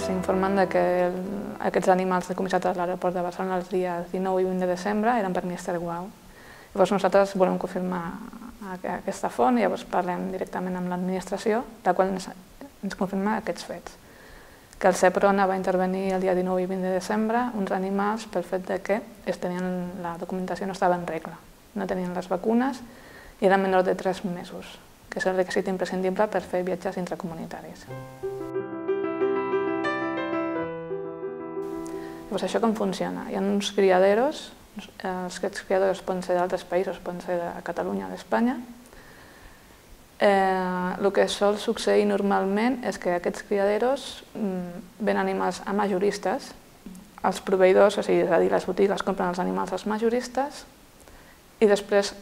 s'informen que aquests animals decomissats a l'aeroport de Barcelona els dies 19 i 20 de desembre eren per Mr. Wow. Llavors nosaltres volem confirmar aquesta font i llavors parlem directament amb l'administració, la qual ens confirma aquests fets. Que el CEPRONA va intervenir el dia 19 i 20 de desembre uns animals pel fet que la documentació no estava en regla, no tenien les vacunes i eren menors de 3 mesos, que és el requisit imprescindible per fer viatges intracomunitaris. Llavors, això com funciona? Hi ha uns criaderos, els criadors poden ser d'altres països, poden ser de Catalunya o d'Espanya. El que sol succeir normalment és que aquests criaderos ven animals a majoristes, els proveïdors, és a dir, les botigues compren els animals als majoristes i després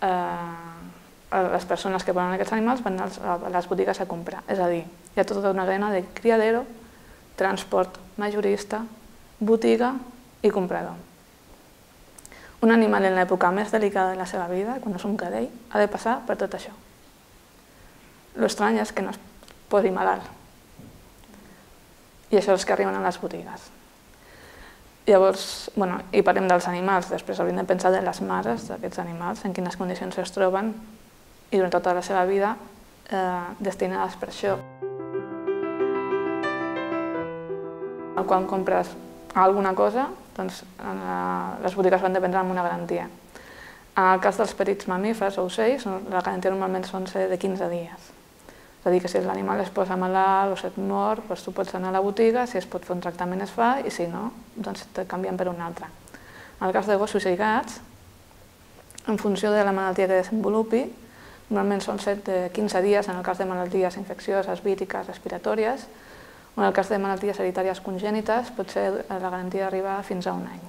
les persones que volen aquests animals van a les botigues a comprar. És a dir, hi ha tota una mena de criadero, transport majorista, botiga i comprador. Un animal en l'època més delicada de la seva vida, quan és un cadell, ha de passar per tot això. L'estrany és que no es posi malalt. I això és que arriben a les botigues. Llavors, i parlem dels animals, després hauríem de pensar de les mares d'aquests animals, en quines condicions es troben i durant tota la seva vida destinades per això. Quan compres alguna cosa, doncs les botigues van dependre amb una garantia. En el cas dels petits mamífers o ocells, la garantia normalment són de 15 dies. És a dir, que si l'animal es posa malalt o se't mor, doncs tu pots anar a la botiga, si es pot fer un tractament es fa i si no, doncs te canvien per un altre. En el cas de gossos i gats, en funció de la malaltia que desenvolupi, normalment són de 15 dies en el cas de malalties infeccioses, víriques, respiratòries, o en el cas de malalties hereditàries congènites pot ser la garantia d'arribar fins a un any.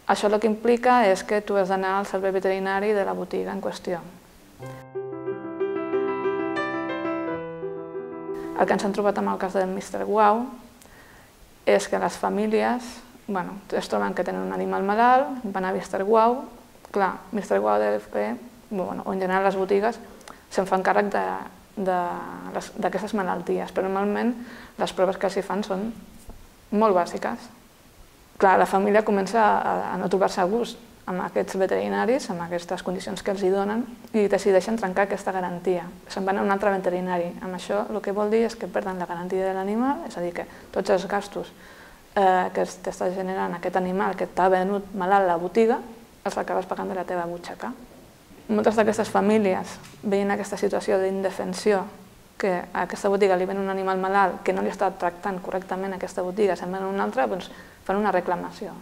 Això el que implica és que tu has d'anar al servei veterinari de la botiga en qüestió. El que ens hem trobat amb el cas del Mr. Wow és que les famílies es troben que tenen un animal malalt, van a Mr. Wow, clar, Mr. Wow deve fer, o en general les botigues, se'n fan càrrec d'aquestes malalties, però normalment les proves que s'hi fan són molt bàsiques. Clar, la família comença a no trobar-se a gust amb aquests veterinaris, amb aquestes condicions que els hi donen, i decideixen trencar aquesta garantia. Se'n van a un altre veterinari. Amb això el que vol dir és que perden la garantia de l'animal, és a dir, que tots els gastos que t'està generant aquest animal que t'ha venut malalt a la botiga, els acabes pagant de la teva butxaca. Moltes d'aquestes famílies, veient aquesta situació d'indefensió, que a aquesta botiga li ven un animal malalt que no li està tractant correctament aquesta botiga, se'n ven una altra, doncs fan una reclamació.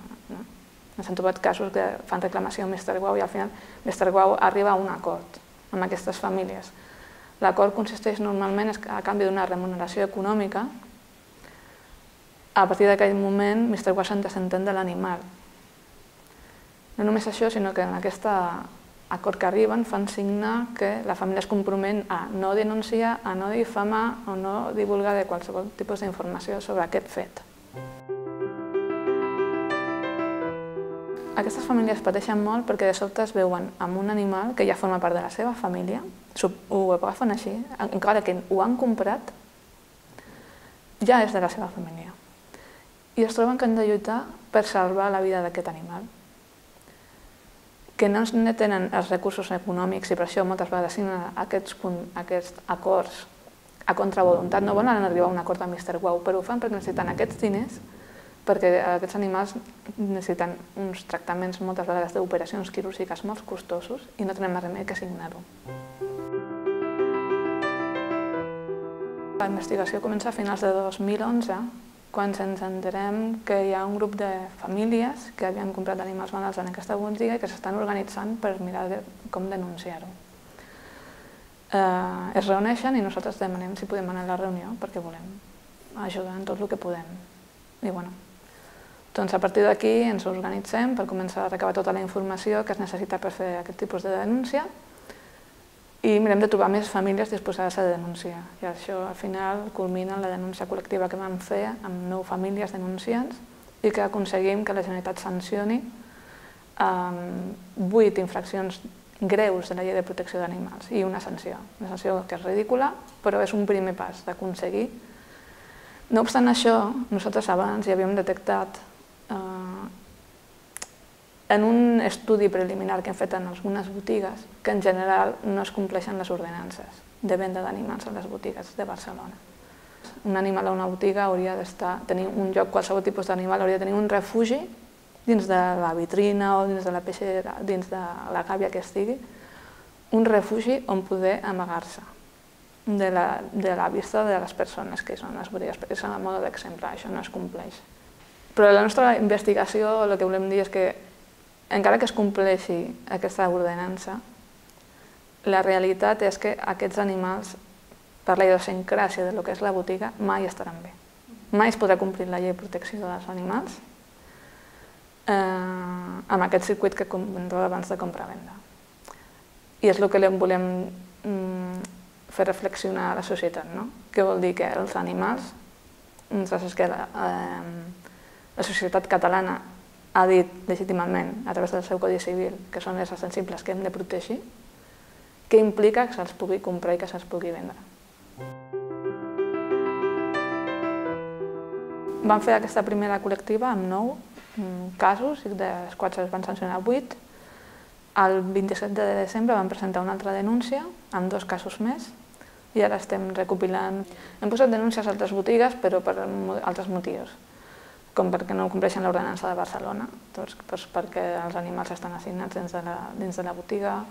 Ens hem trobat casos que fan reclamació a Mr. Wow i al final Mr. Wow arriba a un acord amb aquestes famílies. L'acord consisteix normalment a canvi d'una remuneració econòmica. A partir d'aquell moment, Mr. Wow se'n desentén de l'animal. No només això, sinó que en aquest acord que arriben fan signar que la família es compromet a no denunciar, a no difamar o no divulgar de qualsevol tipus d'informació sobre aquest fet. Aquestes famílies pateixen molt perquè de sobte es veuen amb un animal que ja forma part de la seva família, ho agafen així, encara que ho han comprat, ja és de la seva família. I es troben que han de lluitar per salvar la vida d'aquest animal. Que no tenen els recursos econòmics i per això moltes vegades signen aquests acords a contravoluntat. No volen arribar a un acord amb Mr. Wow, però ho fan perquè necessiten aquests diners, perquè aquests animals necessiten uns tractaments moltes vegades d'operacions quirúrgiques molt costosos i no tenen més remei que signar-ho. La investigació comença a finals de 2011, quan ens enterem que hi ha un grup de famílies que havien comprat animals malalts en aquesta botiga i que s'estan organitzant per mirar com denunciar-ho. Es reuneixen i nosaltres demanem si podem anar a la reunió perquè volem ajudar en tot el que podem. I doncs a partir d'aquí ens organitzem per començar a recabar tota la informació que es necessita per fer aquest tipus de denúncia i mirem de trobar més famílies disposades a denunciar. I això al final culmina en la denúncia col·lectiva que vam fer amb 9 famílies denunciants i que aconseguim que la Generalitat sancioni 8 infraccions greus de la Llei de Protecció d'Animals i una sanció que és ridícula, però és un primer pas d'aconseguir No obstant això, nosaltres abans ja havíem detectat en un estudi preliminar que hem fet en algunes botigues que en general no es compleixen les ordenances de venda d'animals a les botigues de Barcelona. Un animal a una botiga hauria de tenir un lloc, qualsevol tipus d'animal hauria de tenir un refugi dins de la vitrina o dins de la peixera, dins de la gàbia que estigui, un refugi on poder amagar-se de la vista de les persones que són les botigues. És a mode d'exemple, això no es compleix. Però la nostra investigació el que volem dir és que encara que es compleixi aquesta ordenança, la realitat és que aquests animals, per la idiosincràsia del que és la botiga, mai estaran bé. Mai es podrà complir la llei de protecció dels animals amb aquest circuit que comentava abans de compra-venda. I és el que volem fer reflexionar a la societat, no? Què vol dir? Que els animals, la societat catalana ha dit legítimament, a través del seu Codi Civil, que són éssers sensibles que hem de protegir, què implica que se'ls pugui comprar i que se'ls pugui vendre. Vam fer aquesta primera col·lectiva amb 9 casos, dels quals es van sancionar 8. El 27 de desembre vam presentar una altra denúncia amb 2 casos més i ara estem recopilant. Hem posat denúncies a altres botigues, però per altres motius, com perquè no compleixen l'ordenança de Barcelona, perquè els animals estan assignats dins de la botiga,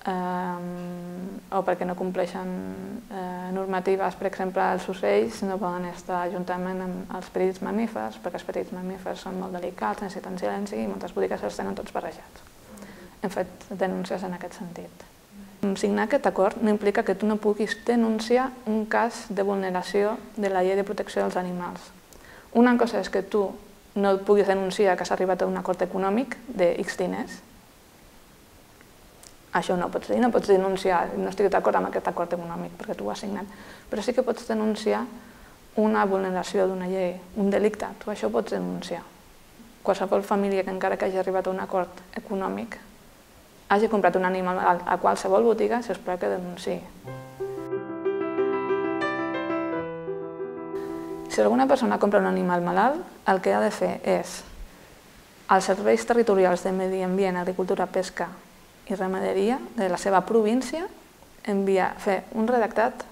o perquè no compleixen normatives, per exemple, els ocells no poden estar juntament amb els petits mamífers, perquè els petits mamífers són molt delicats, necessiten silenci i moltes botigues els tenen tots barrejats. Hem fet denúncies en aquest sentit. Signar aquest acord no implica que tu no puguis denunciar un cas de vulneració de la llei de protecció dels animals. Una cosa és que tu no puguis denunciar que s'ha arribat a un acord econòmic de X diners. Això no pots dir, no pots denunciar, no estic d'acord amb aquest acord econòmic perquè tu ho has signat, però sí que pots denunciar una vulneració d'una llei, un delicte, tu això ho pots denunciar. Qualsevol família que encara que hagi arribat a un acord econòmic hagi comprat un animal a qualsevol botiga, si us plau que denunciï. Si alguna persona compra un animal malalt, el que ha de fer és als serveis territorials de Medi Ambient, Agricultura, Pesca i Ramaderia de la seva província fer un redactat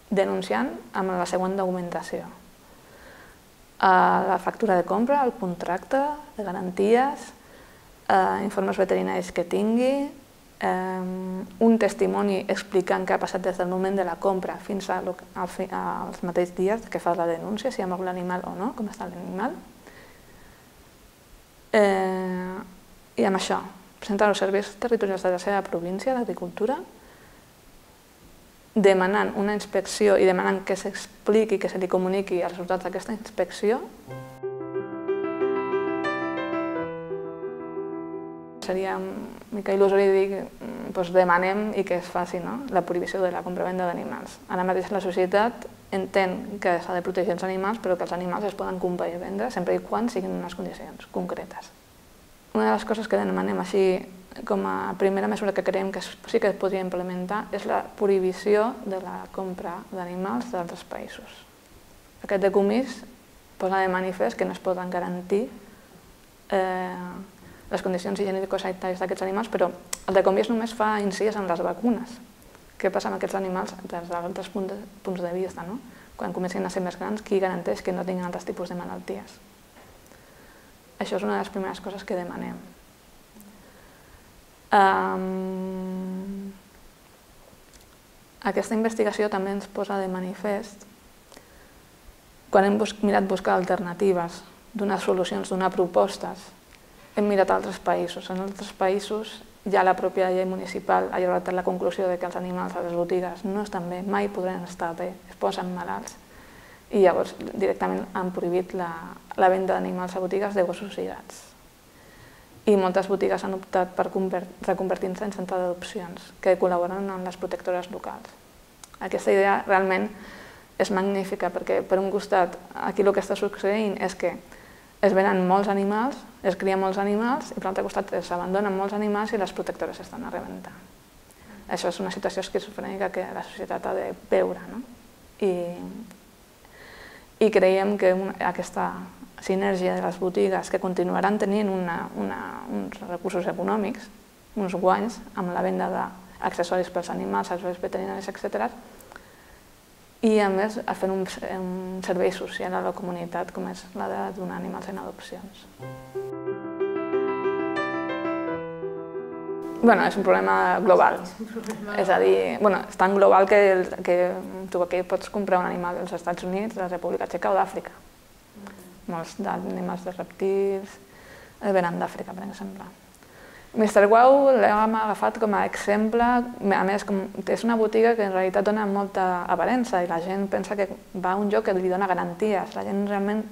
denunciant amb la següent documentació. La factura de compra, el contracte de garanties, informes veterinaris que tingui, un testimoni explicant què ha passat des del moment de la compra fins als mateixos dies que fa la denúncia, si ha mort l'animal o no, com està l'animal. I amb això, presentar els serveis territorials de la seva província d'Agricultura, demanant una inspecció i demanant que s'expliqui, que se li comuniqui els resultats d'aquesta inspecció. Seria una mica il·lusori dir que demanem i que es faci la prohibició de la compra-venda d'animals. Ara mateix la societat entén que s'ha de protegir els animals, però que els animals es poden comprar i vendre sempre i quan siguin en unes condicions concretes. Una de les coses que demanem així com a primera mesura que creiem que sí que es podria implementar és la prohibició de la compra d'animals d'altres països. Aquest decomís posa de manifest que no es poden garantir les condicions higiènico-sanitàries d'aquests animals, però el decomís només fa incís en les vacunes. Què passa amb aquests animals des d'altres punts de vista? Quan comencin a ser més grans, qui garanteix que no tinguin altres tipus de malalties? Això és una de les primeres coses que demanem. Aquesta investigació també ens posa de manifest, quan hem mirat buscar alternatives, donar solucions, donar propostes, hem mirat altres països. En altres països ja la pròpia llei municipal ha arribat a la conclusió que els animals a les botigues no estan bé, mai podran estar bé, es posen malalts. I llavors directament han prohibit la venda d'animals a botigues de gossos i gats. I moltes botigues han optat per reconvertir-se en centre d'adopcions, que col·laboren amb les protectores locals. Aquesta idea realment és magnífica perquè, per un costat, aquí el que està succeint és que es venen molts animals, es crien molts animals, i per l'altre costat s'abandonen molts animals i les protectores estan a rebentar. Això és una situació esquizofrènica que la societat ha de veure. I I creiem que aquesta sinergia de les botigues, que continuaran tenint uns recursos econòmics, uns guanys amb la venda d'accessoris pels animals, serveis veterinaris, etc. I a més fent un servei social a la comunitat com és la de donar animals en adopcions. És un problema global, és a dir, és tan global que tu aquí pots comprar un animal als Estats Units, a la República Txeca o d'Àfrica. Molts animals de reptils venen d'Àfrica, per exemple. Mr. Wow l'hem agafat com a exemple, a més és una botiga que en realitat dona molta aparença i la gent pensa que va a un lloc que li dona garanties. La gent realment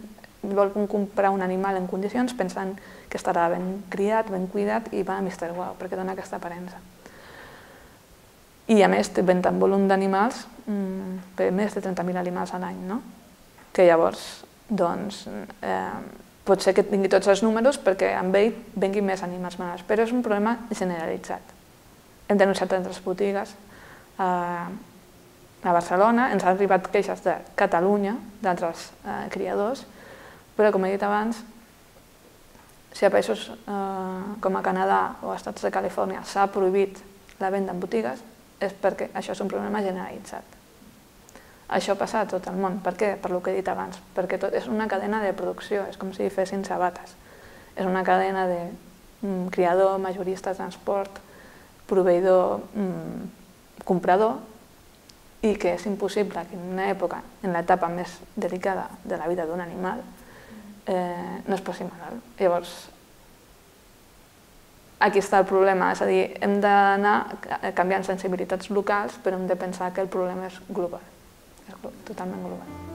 vol comprar un animal en condicions pensant que estarà ben criat, ben cuidat i va a Mr. Wow perquè dona aquesta aparença. I a més ven tant volum d'animals, més de 30.000 animals a l'any, no? Que llavors, doncs, pot ser que tingui tots els números perquè amb ell venguin més animals menors, però és un problema generalitzat. Hem denunciat altres botigues a Barcelona, ens han arribat queixes de Catalunya, d'altres criadors, però com he dit abans, si a països com a Canadà o a Estats de Califòrnia s'ha prohibit la venda en botigues, és perquè això és un problema generalitzat. Això passa a tot el món. Per què? Per el que he dit abans. Perquè tot és una cadena de producció, és com si fessin sabates. És una cadena de criador, majorista, transport, proveïdor, comprador, i que és impossible que en una època, en l'etapa més delicada de la vida d'un animal, no es posi malalt. Llavors, aquí està el problema, és a dir, hem d'anar canviant sensibilitats locals, però hem de pensar que el problema és global, és totalment global.